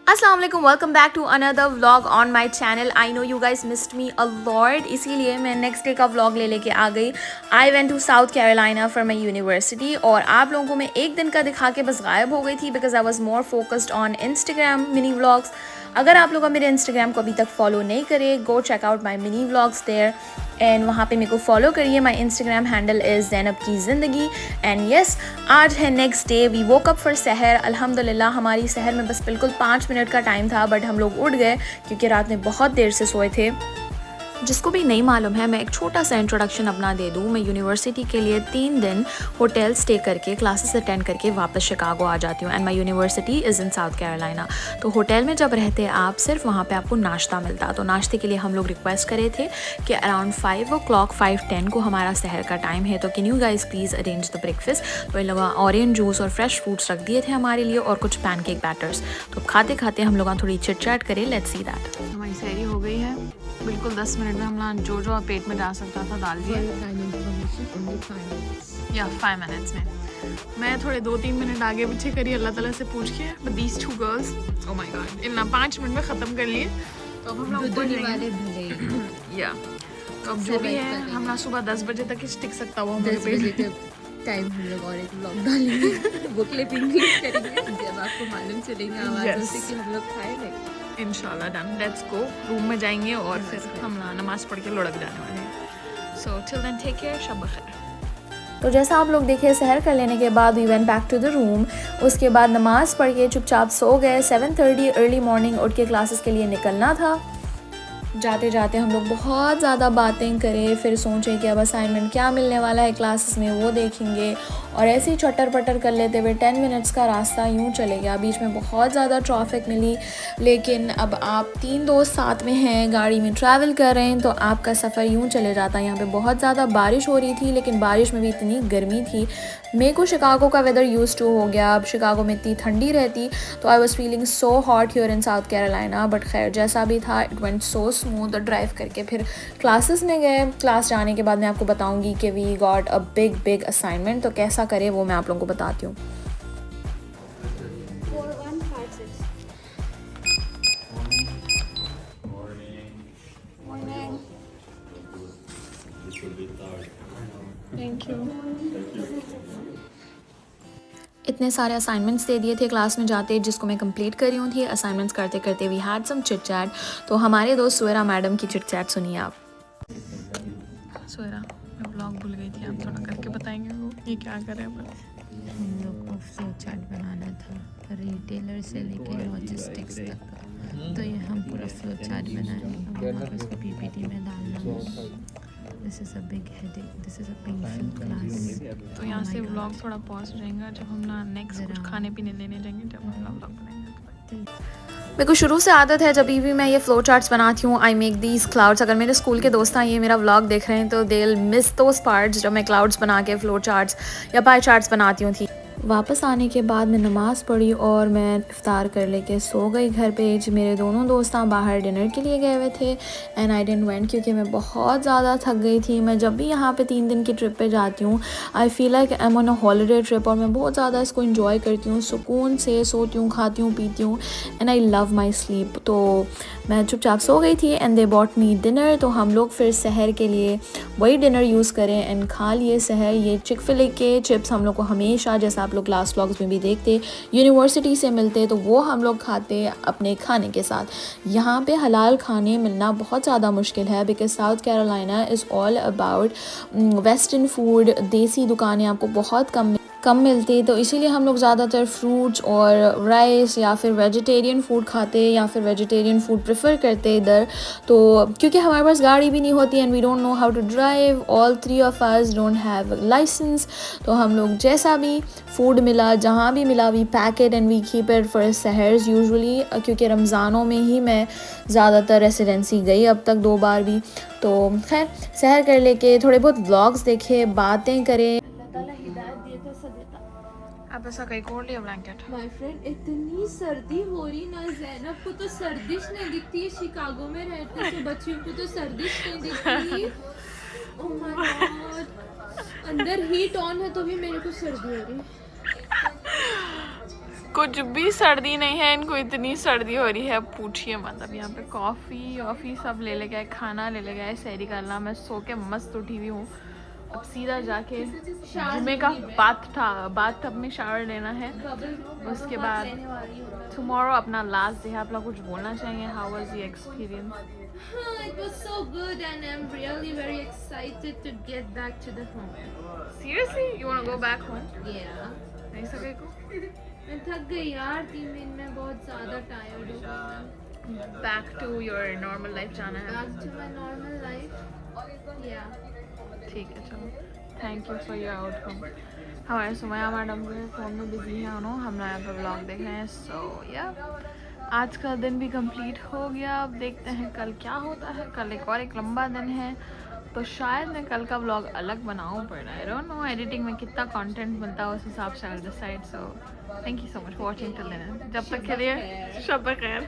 अस्सलाम वालेकुम, welcome back to another vlog on my channel. I know you guys missed me a lot, इसीलिए मैं next day का vlog लेके आ गई। I went to South Carolina for my university और आप लोगों को मैं एक दिन का दिखा के बस गायब हो गई थी because I was more focused on Instagram mini vlogs. अगर आप लोग मेरे इंस्टाग्राम को अभी तक फॉलो नहीं करे, go check out my mini vlogs there and वहाँ पे मेरे को फॉलो करिए। My Instagram handle is Zainab की ज़िंदगी। एंड येस, आज है next day. We woke up for sehar. अल्हम्दुलिल्लाह हमारी सहर में बस बिल्कुल 5 मिनट का टाइम था, बट हम लोग उठ गए क्योंकि रात में बहुत देर से सोए थे। जिसको भी नहीं मालूम है, मैं एक छोटा सा इंट्रोडक्शन अपना दे दूँ। मैं यूनिवर्सिटी के लिए 3 दिन होटल स्टे करके क्लासेस अटेंड करके वापस शिकागो आ जाती हूँ। And my university is in south Carolina. तो होटल में जब रहते आप, सिर्फ वहाँ पे आपको नाश्ता मिलता। तो नाश्ते के लिए हम लोग रिक्वेस्ट करे थे कि अराउंड 5 o'clock 5:10 को हमारा शहर का टाइम है, तो can you guys please arrange the breakfast. तो इन लोगों ऑरेंज जूस और फ्रेश फ्रूट्स रख दिए थे हमारे लिए और कुछ पैनकेक बैटर्स। तो खाते खाते हम लोग थोड़ी चिट चैट करे। Let's see that. हमारी सहरी हो गई है बिल्कुल 10 मिनट में। हम जो पेट में जा सकता था डाल दिया या 5 मिनट्स में। मैं थोड़े 2-3 मिनट आगे पीछे करी अल्लाह ताला से पूछ के, but these 2 girls, oh my God, in 5 minute में ख़त्म कर लिए। तो अब हम लोग ऊपर जाएंगे या तो अब जो भी है हमारा सुबह 10 बजे तक ही टिक सकता वो हमारे पेट टाइम हम लोग और एक व्लॉग डालेंगे वो क्लिपिंग करेंगे जब आपको मालूम चलेगा आवाज़ों से कि हम लोग खाए नहीं। इंशाल्लाह डन। Let's go. रूम में जाएंगे और फिर हम नमाज़ पढ़ के लुढ़क जाने वाले हैं। So till then take care, शब बखैर। तो जैसा आप लोग देखे, सहर कर लेने के बाद we went back to the room. उसके बाद नमाज़ पढ़ के चुपचाप सो गए। 7:30 अर्ली मॉर्निंग उठ के क्लासेस के लिए निकलना था। जाते जाते हम लोग बहुत ज़्यादा बातें करें, फिर सोचें कि अब असाइनमेंट क्या मिलने वाला है क्लासेस में वो देखेंगे, और ऐसे ही चटर पटर कर लेते हुए 10 मिनट्स का रास्ता यूँ चले गया। बीच में बहुत ज़्यादा ट्रैफिक मिली, लेकिन अब आप 3 दोस्त साथ में हैं, गाड़ी में ट्रैवल कर रहे हैं, तो आपका सफ़र यूँ चले जाता है। यहाँ पे बहुत ज़्यादा बारिश हो रही थी, लेकिन बारिश में भी इतनी गर्मी थी। मेरे को शिकागो का वेदर यूज़ टू हो गया। अब शिकागो में इतनी ठंडी रहती, तो I was feeling so hot here in south Carolina. But खैर जैसा भी था, it went so smooth. Drive करके फिर क्लासेस में गए। क्लास जाने के बाद मैं आपको बताऊंगी कि we got a big assignment, तो कैसा करे वो मैं आप लोगों को बताती हूँ। Thank you. इतने सारे असाइनमेंट्स दे दिए थे क्लास में जाते, जिसको मैं कंप्लीट कर रही हूँ थी। असाइनमेंट्स करते करते we had some chit chat. तो हमारे दोस्त सुएरा मैडम की चिट चैट सुनिए आप। सुएरा, मैं ब्लॉग भूल गई थी, आप थोड़ा करके बताएंगे वो ये क्या कर रहे हैं। हम लोग को फ्लो चार्ट बनाना था, रिटेलर से लेके लॉजिस्टिक्स तक। तो ये हम पूरा फ्लो चार्ट बनाएंगे, उसको पीपीटी में डालना। This is a big headache, this is a painful class. तो यहाँ से व्लॉग थोड़ा पॉज हो जाएगा जब हम ना नेक्स्ट कुछ खाने पीने लेने जाएंगे, जब हम व्लॉग बनाएंगे। मेरे को शुरू से आदत है, जब भी मैं ये फ्लो चार्ट्स बनाती हूँ, आई मेक दीज क्लाउड्स। अगर मेरे स्कूल के दोस्त ये मेरा व्लॉग देख रहे हैं तो they will miss those parts जब मैं क्लाउड्स बना के फ्लो चार्ट्स या पाई चार्ट्स बनाती हूँ थी। वापस आने के बाद मैं नमाज़ पढ़ी और मैं इफ्तार कर लेके सो गई घर पे। मेरे दोनों दोस्त बाहर डिनर के लिए गए हुए थे एंड आई डिडंट वेंट क्योंकि मैं बहुत ज़्यादा थक गई थी। मैं जब भी यहाँ पे 3 दिन की ट्रिप पे जाती हूँ, I feel like I am on a holiday trip, और मैं बहुत ज़्यादा इसको इंजॉय करती हूँ। सुकून से सोती हूँ, खाती हूँ, पीती हूँ, and I love my sleep. तो मैं चुपचाप सो गई थी and they bought me dinner. तो हम लोग फिर सहर के लिए वही डिनर यूज़ करें एंड खा लिए सहर। ये चिक-फिल-ए के चिप्स हम लोग को हमेशा, जैसा आप लोग लास्ट व्लॉग्स में भी देखते, यूनिवर्सिटी से मिलते, तो वो हम लोग खाते अपने खाने के साथ। यहाँ पे हलाल खाने मिलना बहुत ज़्यादा मुश्किल है because south Carolina is all about western food. देसी दुकानें आपको बहुत कम मिलती, तो इसीलिए हम लोग ज़्यादातर फ्रूट्स और राइस या फिर वेजिटेरियन फूड खाते या फिर वेजिटेरियन फूड प्रेफर करते इधर। तो क्योंकि हमारे पास गाड़ी भी नहीं होती and we don't know how to drive, all 3 of us don't have licence. तो हम लोग जैसा भी फूड मिला, जहाँ भी मिला, we pack it and we keep it for सहर्स यूजुअली, क्योंकि रमज़ानों में ही मैं ज़्यादातर रेसिडेंसी गई अब तक 2 बार भी। तो खैर सहर कर लेके थोड़े बहुत व्लॉग्स देखे, बातें करें। आप ऐसा कहीं खोल लिया ब्लैंकेट। माय फ्रेंड, इतनी सर्दी हो रही ना, ज़ैनब को तो सर्दिश नहीं दिखती है। शिकागो में रहते तो बच्चियों को तो सर्दिश नहीं दिखती। ओह माय गॉड, अंदर हीट ऑन है तो भी मेरे को सर्दी हो रही। कुछ भी सर्दी नहीं है, इनको इतनी सर्दी हो रही है पूछिए मत। अब यहाँ पे कॉफ़ी वॉफ़ी सब ले गए, खाना ले गए, सैरी करना। मैं सो के मस्त उठी हुई हूँ। अब सीधा जाके जुमे का बाथ टब में शावर लेना है। उसके बाद टुमारो अपना लास्ट डे है। आप लोग कुछ बोलना चाहिए? How was the experience? It was so good and I'm really very excited to get back to the home. Seriously? You want to go back home? Yeah. नहीं सके को? मैं थक गई यार, 3 दिन में बहुत ज़्यादा टायर्ड हो गई मैं। Back to your normal life जाना है। Back to my normal life. Yeah. ठीक है चलो, thank you for your outcome. हमारे सुमैया मैडम जो है फ़ोन में बिजी हैं, उन्होंने हम यहाँ पर ब्लॉग देख रहे हैं। सो या आज का दिन भी कंप्लीट हो गया। अब देखते हैं कल क्या होता है। कल एक लंबा दिन है, तो शायद मैं कल का ब्लॉग अलग बनाऊँ, पर आई डोंट नो एडिटिंग में कितना कंटेंट मिलता है, उस हिसाब से I decide. So thank you so much for watching till then. जब तक के लिए शब खैर।